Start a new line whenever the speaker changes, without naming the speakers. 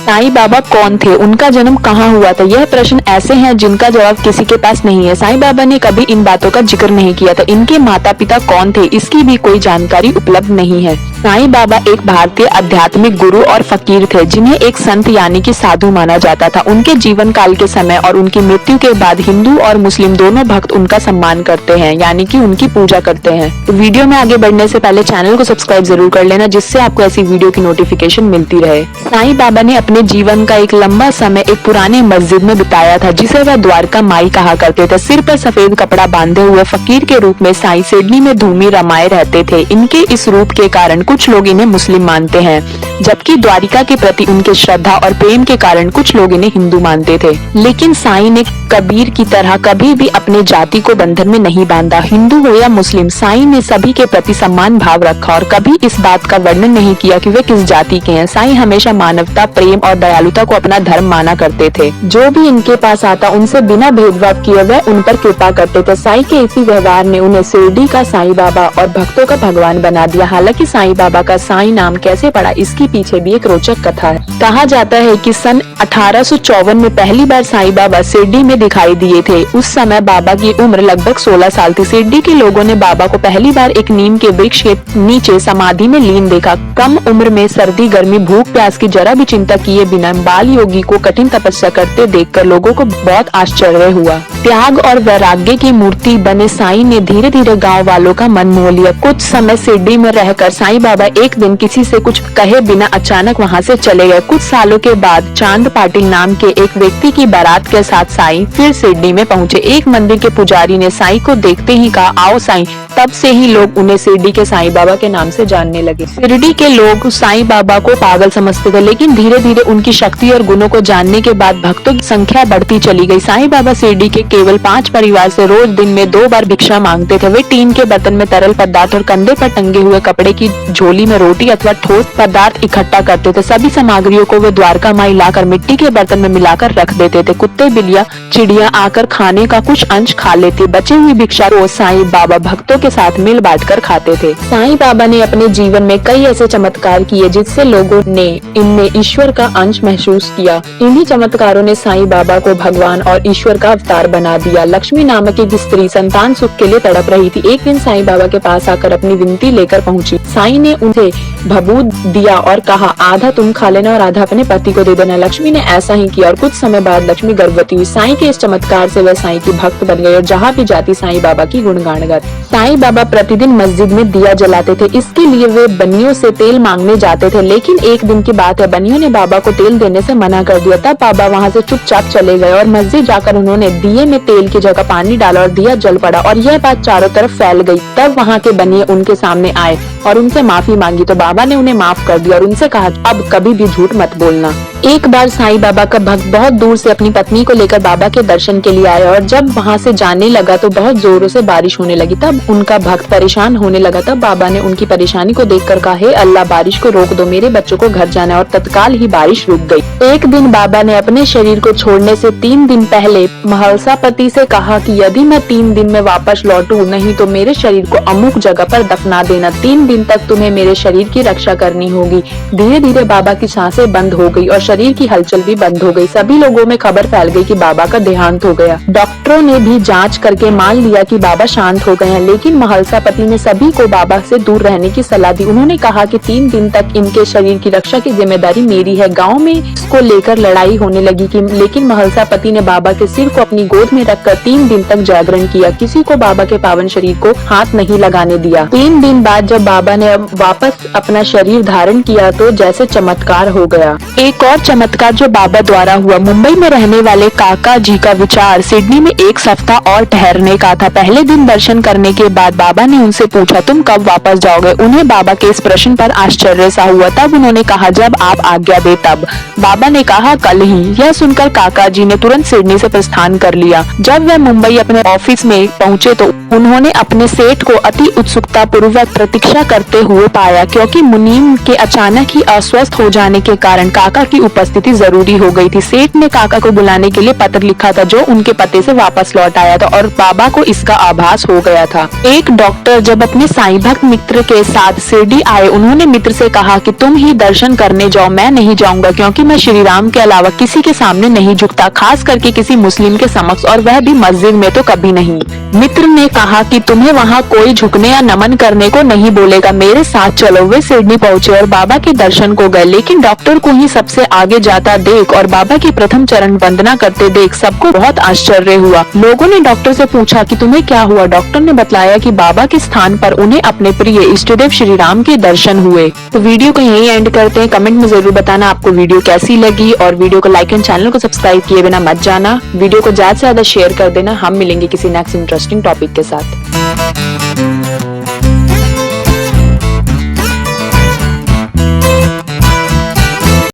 साईं बाबा कौन थे, उनका जन्म कहाँ हुआ था? यह प्रश्न ऐसे हैं जिनका जवाब किसी के पास नहीं है। साईं बाबा ने कभी इन बातों का जिक्र नहीं किया था। इनके माता पिता कौन थे, इसकी भी कोई जानकारी उपलब्ध नहीं है। साईं बाबा एक भारतीय आध्यात्मिक गुरु और फकीर थे, जिन्हें एक संत यानी कि साधु माना जाता था। उनके जीवन काल के समय और उनकी मृत्यु के बाद हिंदू और मुस्लिम दोनों भक्त उनका सम्मान करते हैं, यानी कि उनकी पूजा करते हैं। तो वीडियो में आगे बढ़ने से पहले चैनल को सब्सक्राइब जरूर कर लेना, जिससे आपको ऐसी वीडियो की नोटिफिकेशन मिलती रहे। साईं बाबा ने अपने जीवन का एक लंबा समय एक पुराने मस्जिद में बिताया था, जिसे वह द्वारका माई कहा करते थे। सिर पर सफेद कपड़ा बांधे हुए फकीर के रूप में साईं सिडनी में धूमी रमाए रहते थे। इनके इस रूप के कारण कुछ लोग इन्हें मुस्लिम मानते हैं, जबकि द्वारिका के प्रति उनके श्रद्धा और प्रेम के कारण कुछ लोग इन्हें हिंदू मानते थे। लेकिन साईं ने कबीर की तरह कभी भी अपने जाति को बंधन में नहीं बांधा। हिंदू हो या मुस्लिम, साईं ने सभी के प्रति सम्मान भाव रखा और कभी इस बात का वर्णन नहीं किया कि वे किस जाति के हैं। साईं हमेशा मानवता, प्रेम और दयालुता को अपना धर्म माना करते थे। जो भी इनके पास आता उनसे बिना भेदभाव किए वह उन पर कृपा करते थे। साईं के इसी व्यवहार ने उन्हें शिरडी का साईं बाबा और भक्तों का भगवान बना दिया। हालांकि साईं बाबा का साईं नाम कैसे पड़ा, इसके पीछे भी एक रोचक कथा है। कहा जाता है कि सन 1854 में पहली बार साईं बाबा शिरडी में दिखाई दिए थे। उस समय बाबा की उम्र लगभग 16 साल थी। शिरडी के लोगों ने बाबा को पहली बार एक नीम के वृक्ष के नीचे समाधि में लीन देखा। कम उम्र में सर्दी, गर्मी, भूख प्यास की जरा भी चिंता किए बिना बाल योगी को कठिन तपस्या करते देखकर लोगों को बहुत आश्चर्य हुआ। त्याग और वैराग्य की मूर्ति बने साईं ने धीरे धीरे गांव वालों का मन मोह लिया। कुछ समय शिरडी में रहकर साईं बाबा एक दिन किसी से कुछ कहे बिना अचानक वहां से चले गए। कुछ सालों के बाद चांद पाटिल नाम के एक व्यक्ति की बारात के साथ साईं फिर शिरडी में पहुंचे। एक मंदिर के पुजारी ने साईं को देखते ही कहा, आओ साईं। तब से ही लोग उन्हें शिरडी के साईं बाबा के नाम से जानने लगे। शिरडी के लोग साईं बाबा को पागल समझते थे, लेकिन धीरे धीरे उनकी शक्ति और गुणों को जानने के बाद भक्तों की संख्या बढ़ती चली गई। साईं बाबा शिरडी के केवल 5 परिवार से रोज दिन में 2 बार भिक्षा मांगते थे। वे टीन के बर्तन में तरल पदार्थ और कंधे पर टंगे हुए कपड़े की झोली में रोटी अथवा ठोस पदार्थ इकट्ठा करते थे। सभी सामग्रियों को वे द्वारका माई लाकर मिट्टी के बर्तन में मिलाकर रख देते थे। कुत्ते, बिल्लियां, चिड़िया आकर खाने का कुछ अंश खा लेती। बची हुई भिक्षा को साईं बाबा भक्तों के साथ मिल बांटकर खाते थे। साईं बाबा ने अपने जीवन में कई ऐसे चमत्कार किए जिससे लोगों ने इनमें ईश्वर का अंश महसूस किया। इन्हीं चमत्कारों ने साईं बाबा को भगवान और ईश्वर का अवतार बना दिया। लक्ष्मी नामक एक स्त्री संतान सुख के लिए तड़प रही थी। एक दिन साईं बाबा के पास आकर अपनी विनती लेकर पहुंची। साईं ने उन्हें भभूत दिया और कहा, आधा तुम खा लेना और आधा अपने पति को दे देना। लक्ष्मी ने ऐसा ही किया और कुछ समय बाद लक्ष्मी गर्भवती हुई। साईं के इस चमत्कार से वह साईं की भक्त बन गई और जहाँ भी जाती साईं बाबा की गुणगान गाती। साईं बाबा प्रतिदिन मस्जिद में दिया जलाते थे। इसके लिए वे बनियों से तेल मांगने जाते थे, लेकिन एक दिन की बात है, बनियों ने बाबा को तेल देने से मना कर दिया। तब बाबा वहाँ से चुपचाप चले गए और मस्जिद जाकर उन्होंने दिए में तेल की जगह पानी डाला और दिया जल पड़ा और यह बात चारों तरफ फैल गई। तब वहाँ के बनिए उनके सामने आए और उनसे माफी मांगी तो बाबा ने उन्हें माफ कर दिया और उनसे कहा, अब कभी भी झूठ मत बोलना। एक बार साईं बाबा का भक्त बहुत दूर से अपनी पत्नी को लेकर बाबा के दर्शन के लिए आया और जब वहाँ से जाने लगा तो बहुत जोरों से बारिश होने लगी। तब उनका भक्त परेशान होने लगा। तब बाबा ने उनकी परेशानी को देखकर कहा, हे अल्लाह, बारिश को रोक दो, मेरे बच्चों को घर जाना है। और तत्काल ही बारिश रुक गई। एक दिन बाबा ने अपने शरीर को छोड़ने से 3 दिन पहले महलसापति से कहा कि यदि मैं 3 दिन में वापस लौटूं नहीं तो मेरे शरीर को अमुक जगह पर दफना देना। 3 दिन तक तुम्हें मेरे शरीर की रक्षा करनी होगी। धीरे धीरे बाबा की सांसें बंद हो गई और शरीर की हलचल भी बंद हो गई। सभी लोगों में खबर फैल गई कि बाबा का देहांत हो गया। डॉक्टरों ने भी जांच करके मान लिया कि बाबा शांत हो गए हैं, लेकिन महलसापति ने सभी को बाबा से दूर रहने की सलाह दी। उन्होंने कहा कि 3 दिन तक इनके शरीर की रक्षा की जिम्मेदारी मेरी है। गांव में इसको लेकर लड़ाई होने लगी लेकिन महलसापति ने बाबा के सिर को अपनी गोद में रखकर 3 दिन तक जागरण किया। किसी को बाबा के पावन शरीर को हाथ नहीं लगाने दिया। 3 दिन बाद जब बाबा ने वापस अपना शरीर धारण किया तो जैसे चमत्कार हो गया। एक और चमत्कार जो बाबा द्वारा हुआ। मुंबई में रहने वाले काका जी का विचार सिडनी में एक सप्ताह और ठहरने का था। पहले दिन दर्शन करने के बाद बाबा ने उनसे पूछा, तुम कब वापस जाओगे? उन्हें बाबा के इस प्रश्न पर आश्चर्य सा हुआ। तब उन्होंने कहा, जब आप आज्ञा दे तब। बाबा ने कहा, कल ही। यह सुनकर काका जी ने तुरंत सिडनी से प्रस्थान कर लिया। जब वह मुंबई अपने ऑफिस में पहुंचे तो उन्होंने अपने सेठ को अति उत्सुकता पूर्वक प्रतीक्षा करते हुए पाया, क्योंकि मुनीम के अचानक ही अस्वस्थ हो जाने के कारण काका की उपस्थिति जरूरी हो गई थी। सेठ ने काका को बुलाने के लिए पत्र लिखा था जो उनके पते से वापस लौट आया था और बाबा को इसका आभास हो गया था। एक डॉक्टर जब अपने साईं भक्त मित्र के साथ शिरडी आए, उन्होंने मित्र से कहा कि तुम ही दर्शन करने जाओ, मैं नहीं जाऊंगा। जाऊंगा, क्योंकि मैं श्री राम के अलावा किसी के सामने नहीं झुकता, खास करके किसी मुस्लिम के समक्ष, और वह भी मस्जिद में तो कभी नहीं। मित्र ने कहा कि तुम्हें वहाँ कोई झुकने या नमन करने को नहीं बोलेगा, मेरे साथ चलो। वे सिडनी पहुंचे और बाबा के दर्शन को गए, लेकिन डॉक्टर को ही सबसे आगे जाता देख और बाबा की प्रथम चरण वंदना करते देख सबको बहुत आश्चर्य हुआ। लोगों ने डॉक्टर से पूछा कि तुम्हें क्या हुआ। डॉक्टर ने बताया कि बाबा के स्थान पर उन्हें अपने प्रिय इष्टदेव श्री राम के दर्शन हुए। तो वीडियो को यहीं एंड करते हैं। कमेंट में जरूर बताना आपको वीडियो कैसी लगी, और वीडियो को लाइक एंड चैनल को सब्सक्राइब किए बिना मत जाना। वीडियो को ज्यादा से ज्यादा शेयर कर देना। हम मिलेंगे किसी नेक्स्ट इंटरेस्टिंग टॉपिक के साथ।